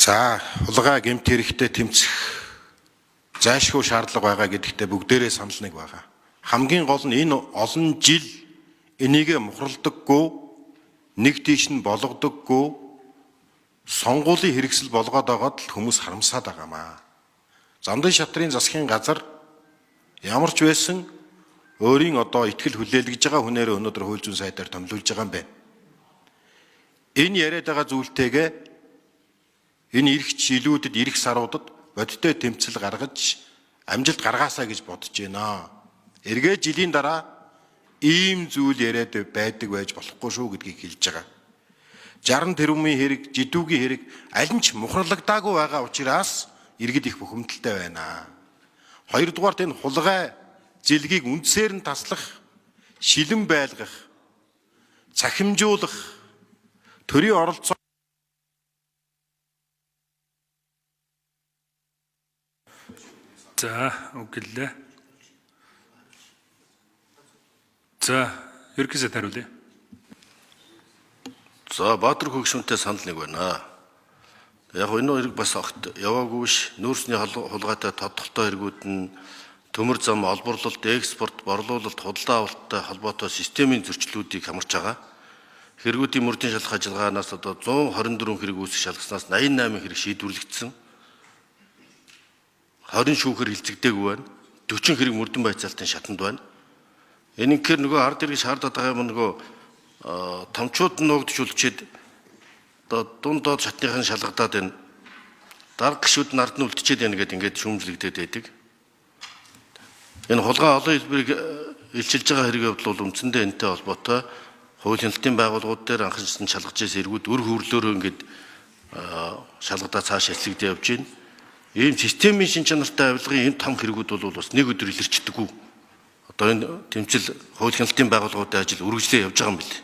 За, хулгай гэмт хэрэгтэй тэмцэх зайлшгүй шаардлага байгаа гэдэгтээ бүгдээрээ санал нэг байгаа. Хамгийн гол нь энэ олон жил энийгээ мухралдаггүй, нэг тийш нь болгодоггүй сонгуулийн хэрэгсэл болгоод байгаад л хүмүүс харамсаад байгаамаа. Замдан шатрын засгийн газар ямар ч байсан өөрийн одоо итгэл хүлээлгэж байгаа хүнээрээ өнөөдөр хууль зүйн сайдаар томилуулж байгаа юм байна. Энэ яриад байгаа зүйлтэйгээ энэ ирэх жилүүдэд, ирэх саруудад бодиттой тэмцэл гаргаж амжилт гаргаасаа гэж бодож байна. Эргээ жилийн дараа ийм зүйл яриад байдаг байж болохгүй шүү гэдгийг хэлж байгаа. 60 тэрбумын хэрэг, жидүүгийн хэрэг аль нь ч мухралагдаагүй байгаа учраас иргэд их бухимдалтай байна. Хоёрдугаарт энэ хулгай зэлгийг үндсээр нь таслах, шилэн байлгах, цахимжуулах, төрийн оролцоо За, үгэлээ. За, ерөөсөө хариулъя. За, Баатар хөгшмөнтэй санал нэг байна. Яг энэ хэрэг бас огт яваагүй ш. Нүүрсний хулгайтай тодтолтой хэрэгүүд нь төмөр зам, олборлолт, экспорт, борлуулалт, худалдаа авалттай холбоотой системийн зөрчлүүдийг хамарч байгаа. Хэрэгүүдийн мөрдийн шалгах ажиллагаанаас одоо 124 хэрэг үүсэх шалгаснаас 88 хэрэг шийдвэрлэгдсэн. 20 шүүхэр хилцэгдээгүй байна. 40 хэрэг мөрдөн байцаалтын шатанд байна. Энэнхээр нөгөө ард иргэн шаардаад байгаа юм нөгөө томчууд нь нуугдж үлчээд одоо дунд доод шатныхын шалгадаад байна. Дарга гишүүд нь ард нь үлдчихэд байна гэдэг ингээд шүүмжлэгдээд байдаг. Энэ хулгай олон хэлбэрийг илчилж байгаа хэрэг явдал бол үндсэндээ энэтэй холбоотой хууль хяналтын байгууллагууд дээр анхаарсан шалгаж ирсэн эргүүд өр хөрлөөрөө ингээд шалгадаа цааш эслэгдээ явж байна. Ийм системийн шин чанартай авилгын энэ том хэрэгүүд бол бас нэг өдөр илэрчдэггүй. Одоо энэ тэмцэл хууль хяналтын байгууллагуудын ажил үргэлжлээ явж байгаа юм билээ.